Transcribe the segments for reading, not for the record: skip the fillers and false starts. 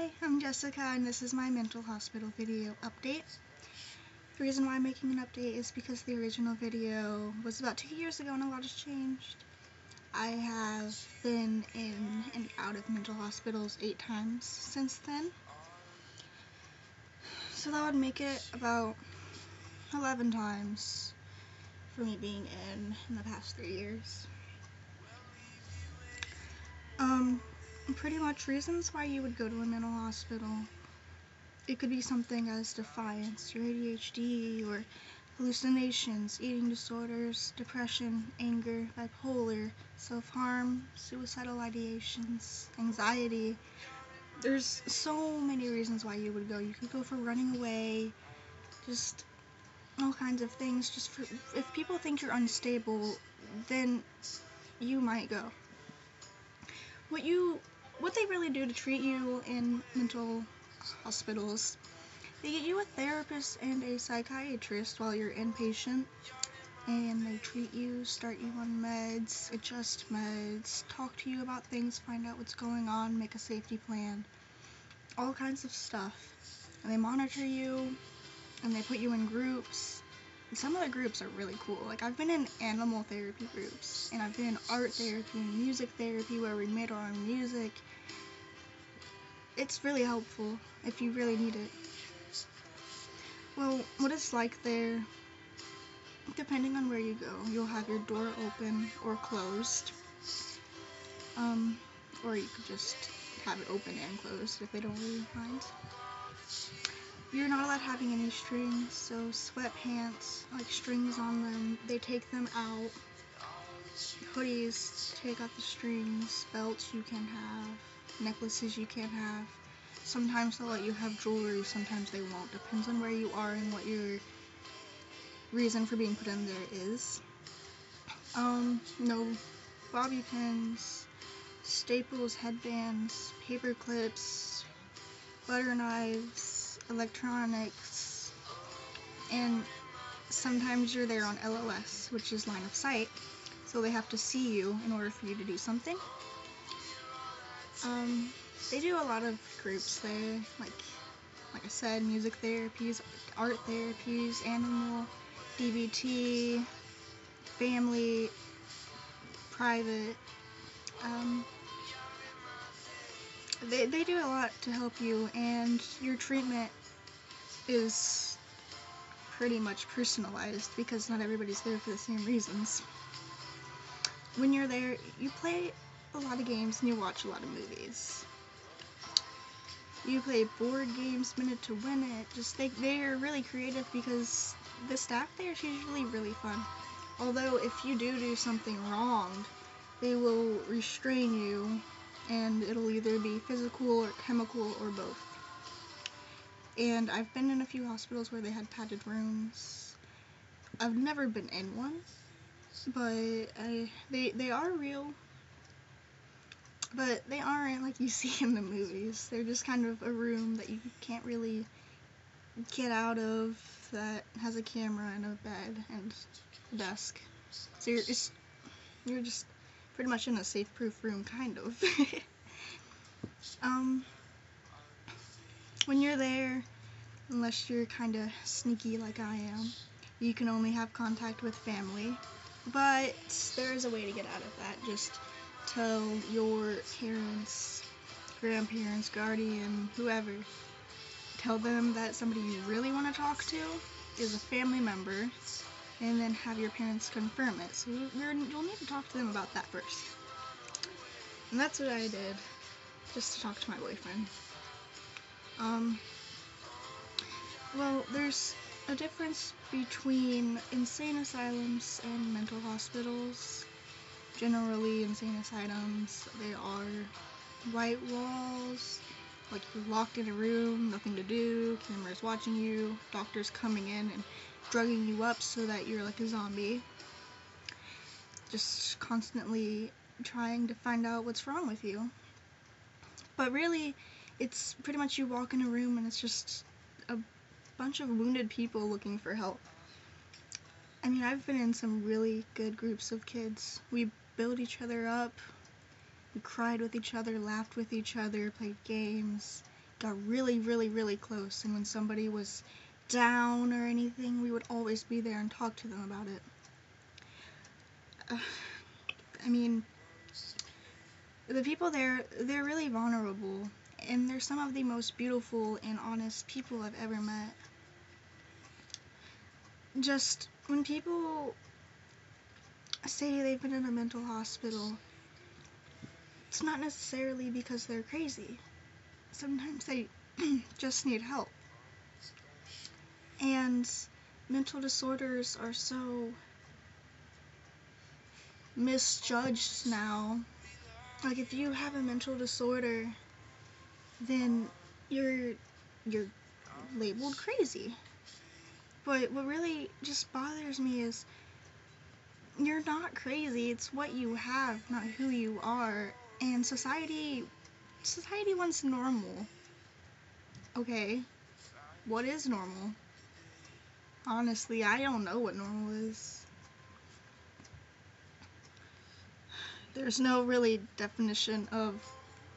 Hi, I'm Jessica and this is my mental hospital video update. The reason why I'm making an update is because the original video was about 2 years ago and a lot has changed. I have been in and out of mental hospitals 8 times since then. So that would make it about 11 times for me being in the past 3 years. Pretty much reasons why you would go to a mental hospital. It could be something as defiance, or ADHD, or hallucinations, eating disorders, depression, anger, bipolar, self-harm, suicidal ideations, anxiety. There's so many reasons why you would go. You could go for running away, just all kinds of things. Just for, if people think you're unstable, then you might go. What they really do to treat you in mental hospitals, they get you a therapist and a psychiatrist while you're inpatient, and they treat you, start you on meds, adjust meds, talk to you about things, find out what's going on, make a safety plan, all kinds of stuff. And they monitor you, and they put you in groups. And some of the groups are really cool. Like, I've been in animal therapy groups, and I've been in art therapy and music therapy where we made our own music. It's really helpful if you really need it. Well, what it's like there, depending on where you go, you'll have your door open or closed. Or you could just have it open and closed if they don't really mind. You're not allowed having any strings, so sweatpants, like strings on them, they take them out. Hoodies, take out the strings. Belts you can have. Necklaces you can't have. Sometimes they'll let you have jewelry, sometimes they won't. Depends on where you are and what your reason for being put in there is. No bobby pins, staples, headbands, paper clips, butter knives, electronics, and sometimes you're there on LOS, which is line of sight, so they have to see you in order for you to do something. They do a lot of groups there, like I said, music therapies, art therapies, animal, DBT, family, private. They do a lot to help you, and your treatment is pretty much personalized because not everybody's there for the same reasons. When you're there, you play a lot of games and you watch a lot of movies. You play board games, Minute to Win It. Just they're really creative because the staff there is usually really fun. Although if you do something wrong, they will restrain you, and it'll either be physical or chemical or both. And I've been in a few hospitals where they had padded rooms. I've never been in one, but they are real. But they aren't like you see in the movies. They're just kind of a room that you can't really get out of, that has a camera and a bed and a desk. So you're just pretty much in a safe-proof room, kind of. When you're there, unless you're kind of sneaky like I am, you can only have contact with family. But there is a way to get out of that. Just tell your parents, grandparents, guardian, whoever, tell them that somebody you really want to talk to is a family member, and then have your parents confirm it. So you'll need to talk to them about that first. And that's what I did, just to talk to my boyfriend. Well, there's a difference between insane asylums and mental hospitals. Generally, insane asylums, they are white walls, like you're locked in a room, nothing to do, cameras watching you, doctors coming in and drugging you up so that you're like a zombie. Just constantly trying to find out what's wrong with you. But really, it's pretty much you walk in a room and it's just a bunch of wounded people looking for help. I mean, I've been in some really good groups of kids. We built each other up, we cried with each other, laughed with each other, played games, got really, really, really close, and when somebody was down or anything, we would always be there and talk to them about it. I mean, the people there, they're really vulnerable, and they're some of the most beautiful and honest people I've ever met. Just when people say they've been in a mental hospital, it's not necessarily because they're crazy. Sometimes they just need help. And mental disorders are so misjudged now. Like, if you have a mental disorder, then you're labeled crazy. But what really just bothers me is you're not crazy. It's what you have, not who you are. And society wants normal. Okay, what is normal? Honestly, I don't know what normal is. There's no really definition of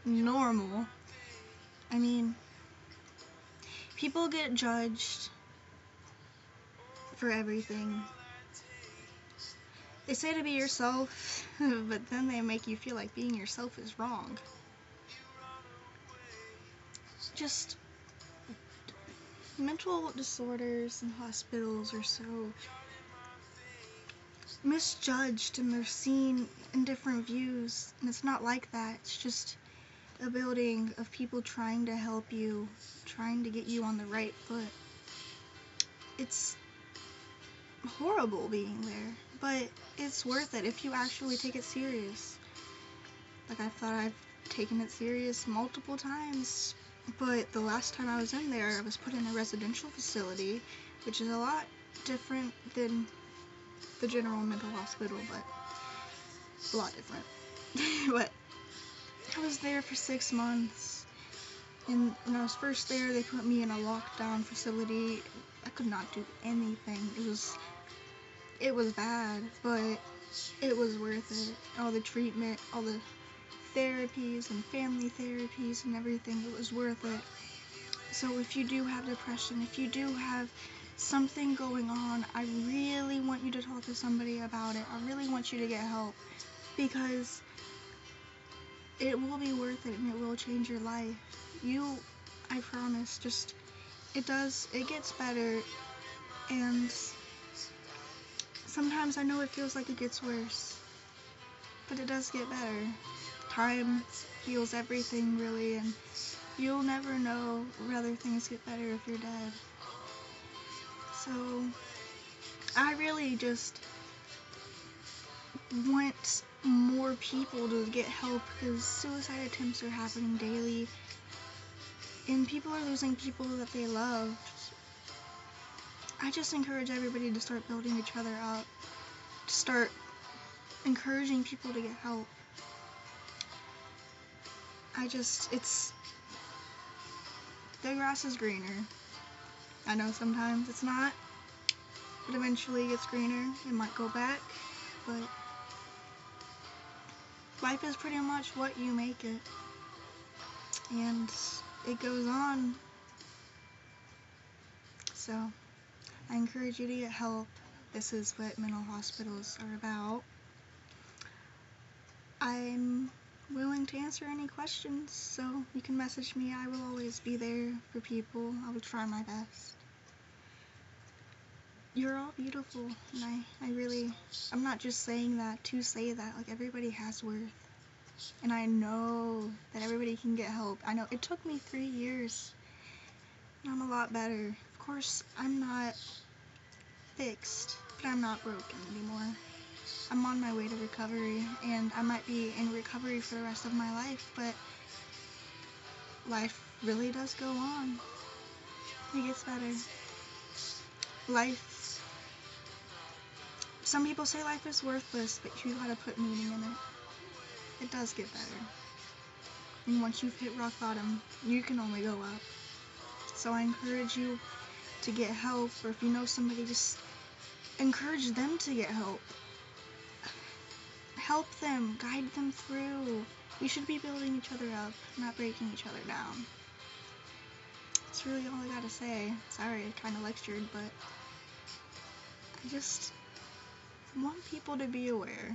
normal. I mean, people get judged for everything. They say to be yourself, but then they make you feel like being yourself is wrong. Just mental disorders in hospitals are so misjudged, and they're seen in different views, and it's not like that. It's just a building of people trying to help you, trying to get you on the right foot. It's horrible being there, but it's worth it if you actually take it serious. Like, I thought I've taken it serious multiple times, but the last time I was in there, I was put in a residential facility, which is a lot different than the general mental hospital, but a lot different. But I was there for 6 months, and when I was first there, they put me in a lockdown facility. I could not do anything. It was bad, but it was worth it. All the treatment, all the therapies and family therapies and everything, it was worth it. So if you do have depression, if you do have something going on, I really want you to talk to somebody about it. I really want you to get help, because it will be worth it and it will change your life. I promise, it gets better, and sometimes I know it feels like it gets worse, but it does get better. Time heals everything, really, and you'll never know whether things get better if you're dead. So, I really just want more people to get help, because suicide attempts are happening daily, and people are losing people that they loved. I just encourage everybody to start building each other up, to start encouraging people to get help. The grass is greener. I know sometimes it's not, but eventually it gets greener. It might go back, but life is pretty much what you make it, and it goes on. So, I encourage you to get help. This is what mental hospitals are about. I'm willing to answer any questions, so you can message me. I will always be there for people. I will try my best. You're all beautiful, and I'm not just saying that to say that. Like, everybody has worth, and I know that everybody can get help. I know it took me 3 years, and I'm a lot better. Of course, I'm not fixed, but I'm not broken anymore. I'm on my way to recovery, and I might be in recovery for the rest of my life, but life really does go on. It gets better. Some people say life is worthless, but you gotta put meaning in it. It does get better. And once you've hit rock bottom, you can only go up. So I encourage you to get help, or if you know somebody, just encourage them to get help. Help them, guide them through. We should be building each other up, not breaking each other down. That's really all I gotta say. Sorry, I kind of lectured, but I just want people to be aware